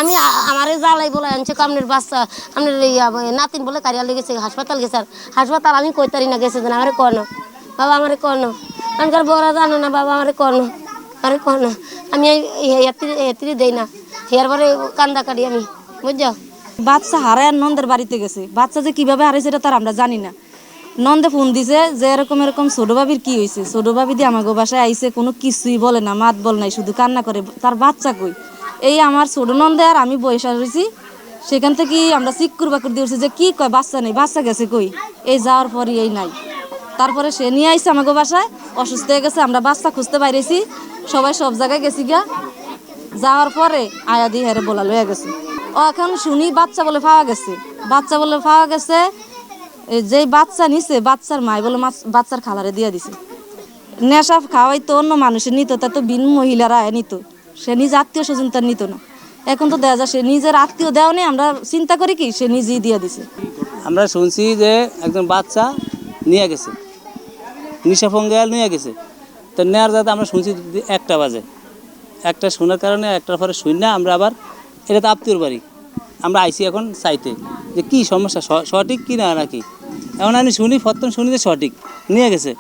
আমি আমারে জ্বালাই বলে আনছে আপনার বাচ্চা আপনার নাতিন বলে কারিয়া লেগেছে হাসপাতাল গেছে আর হাসপাতাল আমি কইতারি না গেছে না আমারে কনো বাবা আমারে কনো আনকার বড় জানো না বাবা আমারে কনো আরে কনো আমি এত্রি দেই না হেয়ার পরে কান্দা কাটি আমি বুঝছো। বাচ্চা হারায় নন্দের বাড়িতে গেছে, বাচ্চা যে কিভাবে হারাইছে এটা তার আমরা জানি না। নন্দে ফোন দিছে যে এরকম এরকম ছোট ভাবির কি হয়েছে, ছোট ভাবি দিয়ে আমাকে বাসায় আইসে, কোনো কিছুই বলে না, মাত বল নাই, শুধু কান্না করে, তার বাচ্চা কই। এই আমার ছোট নন্দে আর আমি বয়সা রয়েছি, সেখান থেকে আমরা চিক্কুর বাকুর দিয়েছি যে কি কয় বাচ্চা নেই, বাচ্চা গেছে কই। এই যাওয়ার পরই এই নাই। তারপরে সে নিয়ে আইসে আমাকে বাসায়, অসুস্থ হয়ে গেছে, আমরা বাচ্চা খুঁজতে বাইরেছি, সবাই সব জায়গায় গেছি গিয়া। যাওয়ার পরে আয়া দিয়ে হেরে বলা লইয়া গেছে। ও এখন শুনি বাচ্চা বলে পাওয়া গেছে, বাচ্চা বলে পাওয়া গেছে। যেই বাচ্চা নিছে বাচ্চার মাই বলে বাচ্চার খালারে দিয়ে দিছে। নেশা খাওয়াই তো অন্য মানুষের নিত, তা তো বিন মহিলারা নিত, সে নিজে আত্মীয় স্বজন তার নিত না। এখন তো দেখা যায় সে নিজের আত্মীয় দেওয়া নেই, আমরা চিন্তা করি কি সে নিজেই দিয়ে দিছে। আমরা শুনছি যে একজন বাচ্চা নিয়ে গেছে, নিশা ফঙ্গাল নিয়ে গেছে। তো নেওয়ার যাতে আমরা শুনছি 1টা বাজে, একটা শোনার কারণে 1টার পরে শুনি না আমরা আবার, এটা তো আত্মীয়র বাড়ি, আমরা আইসি এখন চাইতে যে কী সমস্যা, সঠিক কি না নাকি। এখন আমি শুনি, প্রথম শুনি যে সঠিক নিয়ে গেছে,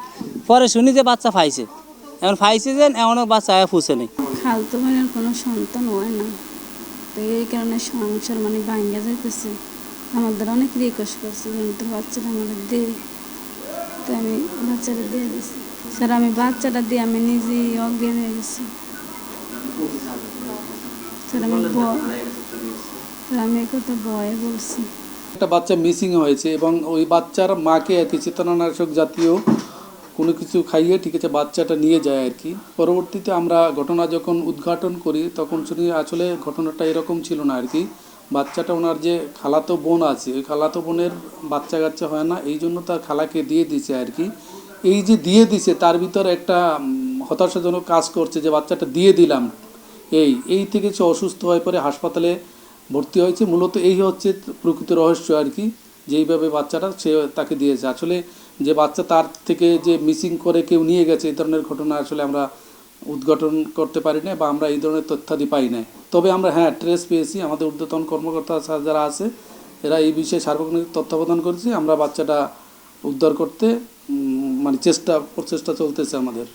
পরে শুনি যে বাচ্চা ফাইছে। এখন ফাইছে যে এমনও বাচ্চা আয়া ফুসে নেই। খালতো বোনের কোনো সন্তান হয় না, তো এই কারণে সংসার মানে ভাঙ্গা যাইতেছে। আমাদের অনেক রিকোয়েস্ট করছে কিন্তু বাচ্চাটা আমাদের দে, তো আমি বাচ্চাটা দিয়ে দিয়েছি। স্যার আমি বাচ্চাটা দিয়ে আমি নিজেই অজ্ঞান হয়ে গেছি স্যার। আমি কথা ভয়ে বলছি। একটা বাচ্চা মিসিং হয়েছে এবং ওই বাচ্চার মাকে আর কি চেতনানাশক জাতীয় কোনো কিছু খাইয়ে ঠিক আছে বাচ্চাটা নিয়ে যায় আর কি। পরবর্তীতে আমরা ঘটনা যখন উদ্ঘাটন করি তখন শুনি আসলে ঘটনাটা এরকম ছিল না আর কি। বাচ্চাটা ওনার যে খালাতো বোন আছে, ওই খালাতো বোনের বাচ্চা কাচ্চা হয় না, এই জন্য তার খালাকে দিয়ে দিছে আর কি। এই যে দিয়ে দিছে তার ভিতরে একটা হতাশাজনক কাজ করছে যে বাচ্চাটা দিয়ে দিলাম, এই থেকে সে অসুস্থ হয়ে পরে হাসপাতালে ভর্তি হয়েছে। মূলত এই হচ্ছে প্রকৃত রহস্য আর কি, যেইভাবে বাচ্চাটা সে তাকে দিয়েছে। আসলে যে বাচ্চা তার থেকে যে মিসিং করে কেউ নিয়ে গেছে এই ধরনের ঘটনা আসলে আমরা উদ্ঘাটন করতে পারি না বা আমরা এই ধরনের তথ্যাদি পাই না। তবে আমরা ট্রেস পেয়েছি, আমাদের ঊর্ধ্বতন কর্মকর্তা যারা আছে এরা এই বিষয়ে সার্বক্ষণিক তত্ত্বাবধান করেছি। আমরা বাচ্চাটা উদ্ধার করতে মানে প্রচেষ্টা চলতেছে আমাদের।